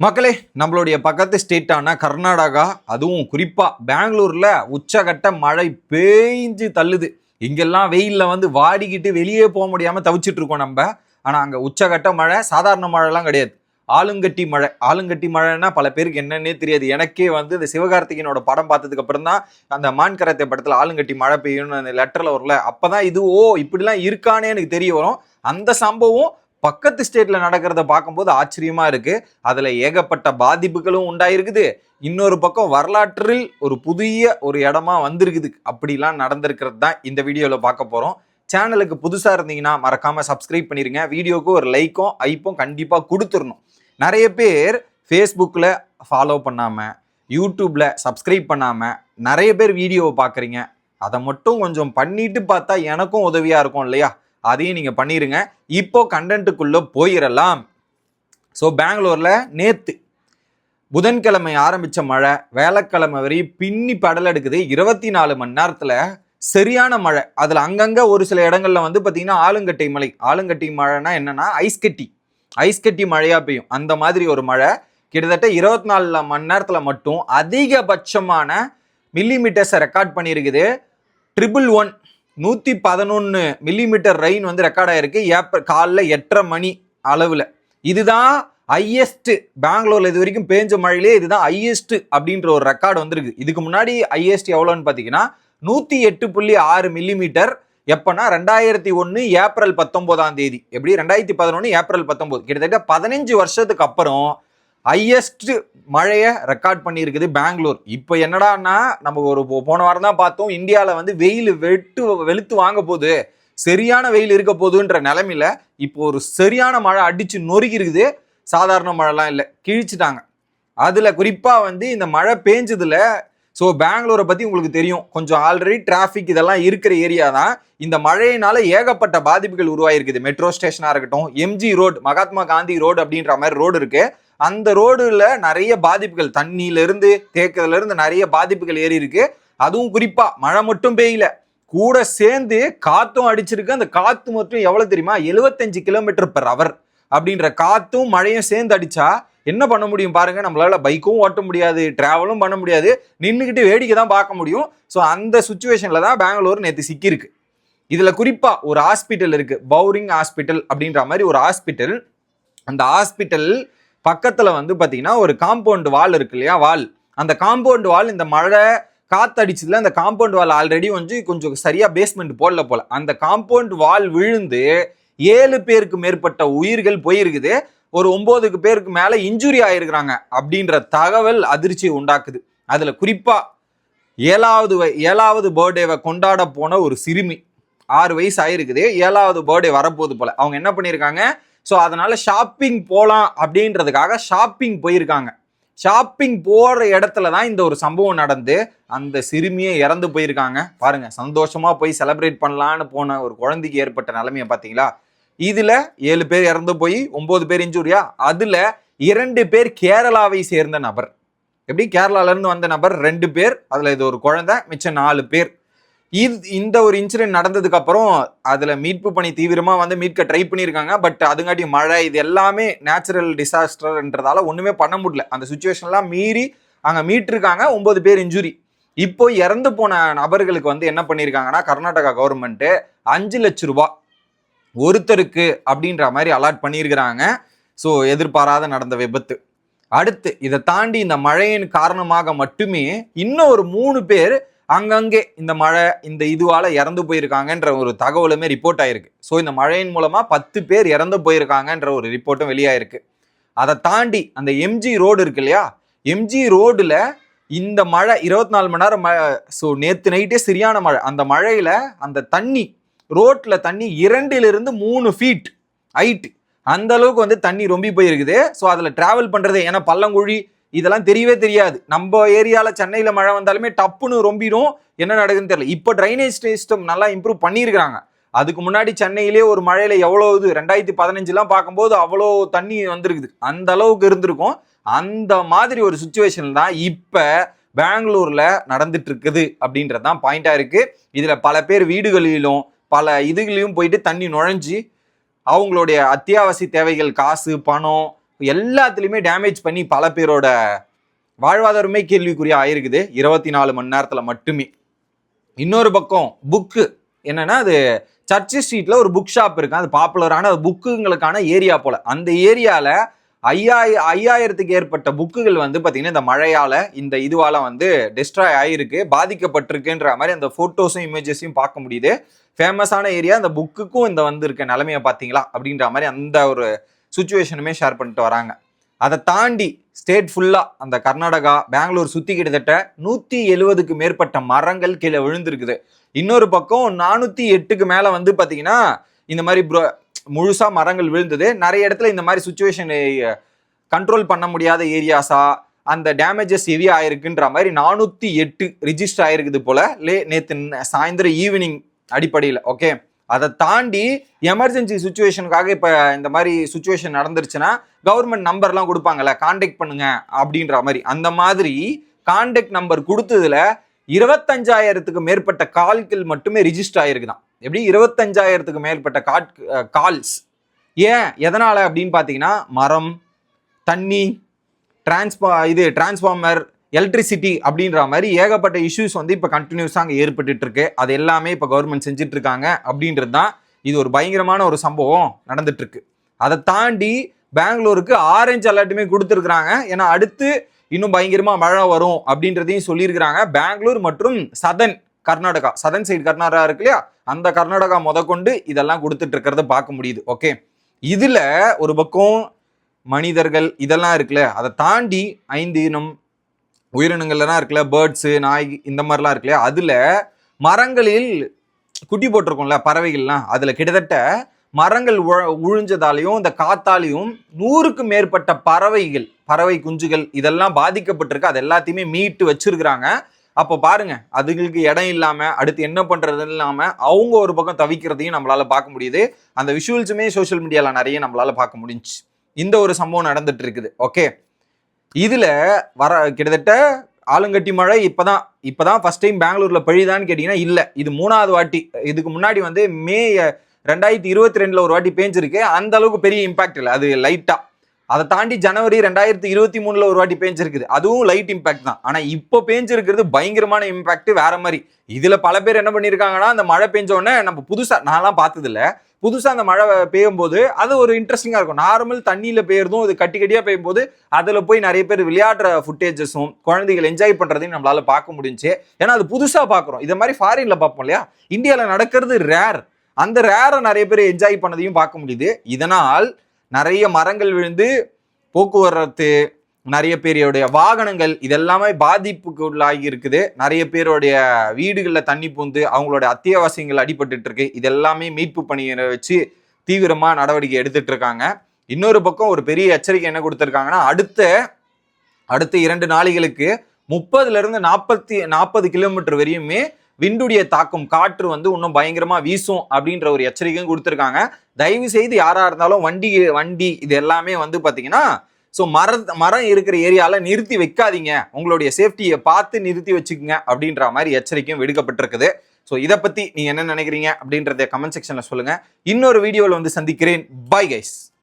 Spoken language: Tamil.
மக்களே, நம்மளுடைய பக்கத்து ஸ்டேட்டான கர்நாடகா, அதுவும் குறிப்பா பெங்களூர்ல உச்சகட்ட மழை பேஞ்சு தள்ளுது. இங்கெல்லாம் வெயில்ல வாடிக்கிட்டு வெளியே போக முடியாம தவிச்சிட்டு இருக்கோம் நம்ம. ஆனா அங்க உச்சகட்ட மழை, சாதாரண மழைலாம் கிடையாது. ஆளுங்கட்டி மழை. ஆளுங்கட்டி மழைன்னா பல பேருக்கு என்னன்னே தெரியாது. எனக்கே இந்த சிவகார்த்திகேயனோட படம் பார்த்ததுக்கு அப்புறம் தான் அந்த மான் கராத்தே படத்துல ஆளுங்கட்டி மழை பெய்யும்னு அந்த லெட்டர்ல வரல. அப்பதான் இது இப்படிலாம் இருக்கானே எனக்கு தெரிய வரும். அந்த சம்பவம் பக்கத்து ஸ்டேட்ல நடக்கிறத பார்க்கும்போது ஆச்சரியமா இருக்கு. அதுல ஏகப்பட்ட பாதிப்புகளும் உண்டாயிருக்குது. இன்னொரு பக்கம் வரலாற்றில் ஒரு புதிய ஒரு இடமா வந்திருக்குது. அப்படிலாம் நடந்திருக்கிறது தான் இந்த வீடியோல பார்க்க போறோம். சேனலுக்கு புதுசா இருந்தீங்கன்னா மறக்காம சப்ஸ்கிரைப் பண்ணிருங்க. வீடியோக்கு ஒரு லைக்கும் ஐப்பும் கண்டிப்பா கொடுத்துடணும். நிறைய பேர் ஃபேஸ்புக்ல ஃபாலோ பண்ணாம, யூடியூப்ல சப்ஸ்கிரைப் பண்ணாம நிறைய பேர் வீடியோவை பார்க்குறீங்க. அதை மட்டும் கொஞ்சம் பண்ணிட்டு பார்த்தா எனக்கும் உதவியா இருக்கும் இல்லையா? அதையும் நீங்க பண்ணிருங்க. இப்போ கண்டென்ட்டுக்குள்ள போயிடலாம். ஸோ பெங்களூர்ல நேத்து புதன்கிழமை ஆரம்பிச்ச மழை வேலைக்கிழமை வரை பின்னி படல் எடுக்குது. 24 மணி நேரத்துல சரியான மழை. அதுல அங்கங்க ஒரு சில இடங்கள்ல பாத்தீங்கன்னா ஆளுங்கட்டி மழை. ஆளுங்கட்டி மழைனா என்னன்னா ஐஸ்கட்டி மழையா பெய்யும். அந்த மாதிரி ஒரு மழை கிட்டத்தட்ட 24 மணி நேரத்துல மட்டும் அதிகபட்சமான மில்லிமீட்டர்ஸை ரெக்கார்ட் பண்ணியிருக்குது. 111 111 மில்லிமீட்டர் ரெயின் ரெக்கார்ட் ஆயிருக்கு காலைல 8:30 மணி அளவுல. இதுதான் ஹையஸ்ட் பெங்களூர்ல இது வரைக்கும் பேஞ்ச மழையிலே இதுதான் ஹையஸ்ட் அப்படின்ற ஒரு ரெக்கார்டு வந்திருக்கு. இதுக்கு முன்னாடி ஹையஸ்ட் எவ்வளோன்னு பாத்தீங்கன்னா 108.6 மில்லிமீட்டர். எப்பன்னா 2001 ஏப்ரல் 19 எப்படி 2011 ஏப்ரல் 19, கிட்டத்தட்ட 15 வருஷத்துக்கு அப்புறம் ஹையஸ்ட் மழையை ரெக்கார்ட் பண்ணியிருக்குது பெங்களூர். இப்போ என்னடான்னா நம்ம ஒரு போன வாரம் தான் பார்த்தோம், இந்தியாவில் வெயில் வெளுத்து வாங்க போகுது, சரியான வெயில் இருக்க போகுதுன்ற நிலைமையில இப்போ ஒரு சரியான மழை அடிச்சு நொறுக்கி இருக்குது. சாதாரண மழைலாம் இல்லை, கிழிச்சிட்டாங்க. அதுல குறிப்பா இந்த மழை பேஞ்சதுல ஸோ பெங்களூரை பத்தி உங்களுக்கு தெரியும், கொஞ்சம் ஆல்ரெடி டிராஃபிக் இதெல்லாம் இருக்கிற ஏரியா தான். இந்த மழையினால ஏகப்பட்ட பாதிப்புகள் உருவாயிருக்குது. மெட்ரோ ஸ்டேஷனா இருக்கட்டும், MG road, Mahatma Gandhi road அப்படின்ற மாதிரி ரோடு இருக்கு. அந்த ரோடுல நிறைய பாதிப்புகள், தண்ணியில இருந்து தேக்கத்துல இருந்து நிறைய பாதிப்புகள் ஏறி இருக்கு. அதுவும் குறிப்பா மழை மட்டும் பெய்யல, கூட சேர்ந்து காத்தும் அடிச்சிருக்கு. அந்த காத்து மட்டும் எவ்வளவு தெரியுமா? 75 km/h அப்படின்ற காத்தும் மழையும் சேர்ந்து அடிச்சா என்ன பண்ண முடியும் பாருங்க. நம்மளால பைக்கும் ஓட்ட முடியாது, டிராவலும் பண்ண முடியாது, நின்றுக்கிட்டு வேடிக்கை தான் பார்க்க முடியும். ஸோ அந்த சுச்சுவேஷன்ல தான் பெங்களூர் நேற்று சிக்கியிருக்கு. இதுல குறிப்பா ஒரு ஹாஸ்பிட்டல் இருக்கு, பவுரிங் ஹாஸ்பிட்டல் அப்படின்ற மாதிரி ஒரு ஹாஸ்பிட்டல். அந்த ஹாஸ்பிட்டல் பக்கத்துல பாத்தீங்கன்னா ஒரு காம்பவுண்ட் வால் இருக்கு இல்லையா, வால். அந்த காம்பவுண்ட் வால் இந்த மழை காத்தடிச்சதுல அந்த காம்பவுண்ட் வால் ஆல்ரெடி கொஞ்சம் சரியா பேஸ்மெண்ட் போடல போல. அந்த காம்பவுண்ட் வால் விழுந்து 7 பேருக்கு மேற்பட்ட உயிர்கள் போயிருக்குது. ஒரு 9 பேருக்கு மேல இன்ஜுரி ஆயிருக்கிறாங்க அப்படின்ற தகவல் அதிர்ச்சியை உண்டாக்குது. அதுல குறிப்பா 7வது பர்த்டேவை கொண்டாட போன ஒரு சிறுமி, 6 வயசு ஆயிருக்குது, 7வது பர்த்டே வரப்போகுது போல. அவங்க என்ன பண்ணிருக்காங்க, ஸோ அதனால ஷாப்பிங் போகலாம் அப்படின்றதுக்காக ஷாப்பிங் போயிருக்காங்க. ஷாப்பிங் போற இடத்துல தான் இந்த ஒரு சம்பவம் நடந்து அந்த சிறுமியை இறந்து போயிருக்காங்க. பாருங்க, சந்தோஷமா போய் செலிப்ரேட் பண்ணலான்னு போன ஒரு குழந்தைக்கு ஏற்பட்ட நிலைமையை பார்த்தீங்களா? இதுல 7 பேர் இறந்து போய் 9 பேர் இன்ஜூரியா. அதுல 2 பேர் கேரளாவை சேர்ந்த நபர். எப்படி கேரளால இருந்து வந்த நபர் 2 பேர், அதுல இது ஒரு குழந்தை, மிச்சம் 4 பேர். இந்த ஒரு இன்சிடென்ட் நடந்ததுக்கு அப்புறம் அதுல மீட்பு பணி தீவிரமா மீட்க ட்ரை பண்ணியிருக்காங்க. பட் அதுங்காட்டி மழை இது எல்லாமே நேச்சுரல் டிசாஸ்டர்ன்றதால ஒண்ணுமே பண்ண முடியல. அந்த சுச்சுவேஷன்லாம் மீறி அங்க மீட்டிருக்காங்க. 9 பேர் இன்ஜுரி. இப்போ இறந்து போன நபர்களுக்கு என்ன பண்ணியிருக்காங்கன்னா கர்நாடகா கவர்மெண்ட் 5 லட்சம் ரூபாய் ஒருத்தருக்கு அப்படின்ற மாதிரி அலாட் பண்ணியிருக்கிறாங்க. ஸோ எதிர்பாராத நடந்த விபத்து. அடுத்து இதை தாண்டி இந்த மழையின் காரணமாக மட்டுமே இன்னும் ஒரு 3 பேர் அங்கங்கே இந்த மழை இந்த இதுவால இறந்து போயிருக்காங்கன்ற ஒரு தகவலுமே ரிப்போர்ட் ஆயிருக்கு. ஸோ இந்த மழையின் மூலமா 10 பேர் இறந்து போயிருக்காங்கன்ற ஒரு ரிப்போர்ட்டும் வெளியாயிருக்கு. அதை தாண்டி அந்த எம்ஜி ரோடு இருக்கு இல்லையா, எம்ஜி ரோடுல இந்த மழை 24 மணி நேரம் மழை. ஸோ நேத்து நைட்டே சரியான மழை. அந்த மழையில அந்த தண்ணி ரோட்ல தண்ணி 2-3 ஃபீட் ஹைட், அந்த அளவுக்கு தண்ணி ரொம்பி போயிருக்குது. ஸோ அதுல டிராவல் பண்றது, ஏன்னா பள்ளங்குழி இதெல்லாம் தெரியவே தெரியாது. நம்ம ஏரியால சென்னையில மழை வந்தாலுமே டப்புன்னு ரொம்பிடும், என்ன நடக்குதுன்னு தெரியல. இப்போ ட்ரைனேஜ் சிஸ்டம் நல்லா இம்ப்ரூவ் பண்ணியிருக்கிறாங்க. அதுக்கு முன்னாடி சென்னையிலே ஒரு மழையில எவ்வளவு 2015 பார்க்கும்போது அவ்வளோ தண்ணி வந்திருக்குது, அந்த அளவுக்கு இருந்திருக்கும். அந்த மாதிரி ஒரு சுச்சுவேஷன் தான் இப்ப பெங்களூர்ல நடந்துட்டு இருக்குது அப்படின்றதான் பாயிண்டா இருக்கு. இதுல பல பேர் வீடுகளிலும் பல இதுகளையும் போயிட்டு தண்ணி நுழைஞ்சி அவங்களுடைய அத்தியாவசிய தேவைகள், காசு, பணம், எல்லாத்துலேயுமே டேமேஜ் பண்ணி பல பேரோட வாழ்வாதாரமே கேள்விக்குறியா ஆயிருக்குது 24 மணி நேரத்தில் மட்டுமே. இன்னொரு பக்கம் புக்கு என்னன்னா, அது சர்ச் ஸ்ட்ரீட்ல ஒரு புக் ஷாப் இருக்கு, அது பாப்புலரான புக்குங்களுக்கான ஏரியா போல. அந்த ஏரியால 5000த்துக்கு ஏற்பட்ட புக்குகள் வந்து பாத்தீங்கன்னா இந்த மழையால இந்த இதுவால வந்து டெஸ்ட்ராய் ஆயிருக்கு, பாதிக்கப்பட்டிருக்குன்ற மாதிரி அந்த போட்டோஸும் இமேஜஸையும் பார்க்க முடியுது. ஃபேமஸான ஏரியா, அந்த புக்குக்கும் இந்த வந்து இருக்க நிலைமையை பார்த்தீங்களா அப்படின்ற மாதிரி அந்த ஒரு சுச்சுவேஷனுமே ஷேர் பண்ணிட்டு வராங்க. அதை தாண்டி ஸ்டேட் ஃபுல்லா அந்த கர்நாடகா பெங்களூர் சுத்தி கிட்டத்தட்ட 170க்கு மேற்பட்ட மரங்கள் கீழே விழுந்திருக்குது. இன்னொரு பக்கம் 408க்கு மேல வந்து பாத்தீங்கன்னா இந்த மாதிரி முழுசா மரங்கள் விழுந்தது. நிறைய இடத்துல இந்த மாதிரி சுச்சுவேஷன் கண்ட்ரோல் பண்ண முடியாத ஏரியாஸா அந்த டேமேஜஸ் ஹெவியா ஆயிருக்குன்ற மாதிரி 408 ரிஜிஸ்டர் ஆயிருக்குது போல நேத்து சாயந்தரம் ஈவினிங் அடிப்படையில். ஓகே, அதை தாண்டி எமர்ஜென்சி சுச்சுவேஷனுக்காக இப்போ இந்த மாதிரி சுச்சுவேஷன் நடந்துருச்சுன்னா கவர்மெண்ட் நம்பர்லாம் கொடுப்பாங்கல்ல, கான்டாக்ட் பண்ணுங்க அப்படின்ற மாதிரி. அந்த மாதிரி கான்டாக்ட் நம்பர் கொடுத்ததுல 25,000த்துக்கு மேற்பட்ட கால்கள் மட்டுமே ரிஜிஸ்டர் ஆயிருக்குதான். எப்படி 25,000த்துக்கு மேற்பட்ட கால்ஸ்? ஏன், எதனால அப்படின்னு பார்த்தீங்கன்னா மரம், தண்ணி, டிரான்ஸ்ஃபார்மர், எலக்ட்ரிசிட்டி அப்படின்ற மாதிரி ஏகப்பட்ட இஷ்யூஸ் வந்து இப்போ கண்டினியூஸாக அங்கே ஏற்பட்டு இருக்கு. அது எல்லாமே இப்போ கவர்மெண்ட் செஞ்சுட்டு இருக்காங்க அப்படின்றது தான் இது ஒரு பயங்கரமான ஒரு சம்பவம் நடந்துட்டு இருக்கு. அதை தாண்டி பெங்களூருக்கு ஆரஞ்சு அலர்ட்டுமே கொடுத்துருக்குறாங்க. ஏன்னா அடுத்து இன்னும் பயங்கரமா மழை வரும் அப்படின்றதையும் சொல்லியிருக்கிறாங்க. பெங்களூர் மற்றும் சதன் சைடு கர்நாடகா இருக்கு இல்லையா, அந்த கர்நாடகா முதற்கொண்டு இதெல்லாம் கொடுத்துட்டு இருக்கிறத பார்க்க முடியுது. ஓகே, இதுல ஒரு பக்கம் மனிதர்கள் இதெல்லாம் இருக்குல்ல, அதை தாண்டி 5 இனம் உயிரினங்கள்லாம் இருக்குல்ல, பேர்ட்ஸு, நாய், இந்த மாதிரிலாம் இருக்குல்ல, அதுல மரங்களில் குட்டி போட்டிருக்கோம்ல பறவைகள்லாம், அதுல கிட்டத்தட்ட மரங்கள் உழிஞ்சதாலையும் இந்த காத்தாலையும் 100க்கு மேற்பட்ட பறவை குஞ்சுகள் இதெல்லாம் பாதிக்கப்பட்டிருக்கு. அது எல்லாத்தையுமே மீட்டு வச்சிருக்கிறாங்க. அப்போ பாருங்க, அதுங்களுக்கு இடம் இல்லாம அடுத்து என்ன பண்றது இல்லாம அவங்க ஒரு பக்கம் தவிக்கிறதையும் நம்மளால பார்க்க முடியுது. அந்த விஷுவல்ஸுமே சோசியல் மீடியால நிறைய நம்மளால பார்க்க முடிஞ்சு. இந்த ஒரு சம்பவம் நடந்துட்டு இருக்குது. ஓகே, இதுல கிட்டத்தட்ட ஆளுங்கட்டி மழை இப்பதான் ஃபர்ஸ்ட் டைம் பெங்களூர்ல பெய்யுதான்னு கேட்டீங்கன்னா இல்ல, இது 3வது வாட்டி. இதுக்கு முன்னாடி வந்து மே 2022 ஒரு வாட்டி பேஞ்சிருக்கு. அந்த அளவுக்கு பெரிய இம்பாக்ட் இல்லை, அது லைட்டா. அதை தாண்டி ஜனவரி 2023 ஒரு வாட்டி பேஞ்சிருக்குது, அதுவும் லைட் இம்பாக்ட் தான். ஆனா இப்போ பேஞ்சிருக்கிறது பயங்கரமான இம்பாக்ட், வேற மாதிரி. இதுல பல பேர் என்ன பண்ணிருக்காங்கன்னா, அந்த மழை பெஞ்ச உடனே நம்ம புதுசா, நான்லாம் பார்த்தது இல்ல, புதுசா அந்த மழை பெய்யும் போது அது ஒரு இன்ட்ரெஸ்டிங்கா இருக்கும். நார்மல் தண்ணியில பெய்யறதும் அது கட்டியா பெய்யும் போது அதுல போய் நிறைய பேர் விளையாடுற ஃபுட்டேஜஸும் குழந்தைகள் என்ஜாய் பண்றதையும் நம்மளால பார்க்க முடிஞ்சு. ஏன்னா அது புதுசா பாக்குறோம். இதை மாதிரி ஃபாரின்ல பார்ப்போம் இல்லையா, இந்தியால நடக்கிறது ரேர். அந்த ரேரை நிறைய பேர் என்ஜாய் பண்ணதையும் பார்க்க முடியுது. இதனால் நிறைய மரங்கள் விழுந்து போக்குவரத்து, நிறைய பேருடைய வாகனங்கள் இதெல்லாமே பாதிப்புக்கு உள்ளாகி இருக்குது. நிறைய பேருடைய வீடுகளில் தண்ணி பூந்து அவங்களோட அத்தியாவசியங்கள் அடிபட்டு இருக்கு. இதெல்லாமே மீட்பு பணியை வச்சு தீவிரமா நடவடிக்கை எடுத்துட்டு இருக்காங்க. இன்னொரு பக்கம் ஒரு பெரிய எச்சரிக்கை என்ன கொடுத்துருக்காங்கன்னா, அடுத்த 2 நாளைகளுக்கு 30ல இருந்து 40 கிலோமீட்டர் வரையுமே விண்டுடைய தாக்கம், காற்று வந்து இன்னும் பயங்கரமா வீசும் அப்படின்ற ஒரு எச்சரிக்கையும் கொடுத்துருக்காங்க. தயவு செய்து யாரா இருந்தாலும் வண்டி இது எல்லாமே வந்து பாத்தீங்கன்னா மரம் இருக்கிற ஏரியால நிறுத்தி வைக்காதீங்க, உங்களுடைய சேஃப்டியை பார்த்து நிறுத்தி வச்சுக்கோங்க அப்படின்ற மாதிரி எச்சரிக்கையும் விடுக்கப்பட்டிருக்குது. ஸோ இதை பத்தி நீங்க என்ன நினைக்கிறீங்க அப்படின்றத கமெண்ட் செக்ஷன்ல சொல்லுங்க. இன்னொரு வீடியோவில் வந்து சந்திக்கிறேன். Bye guys.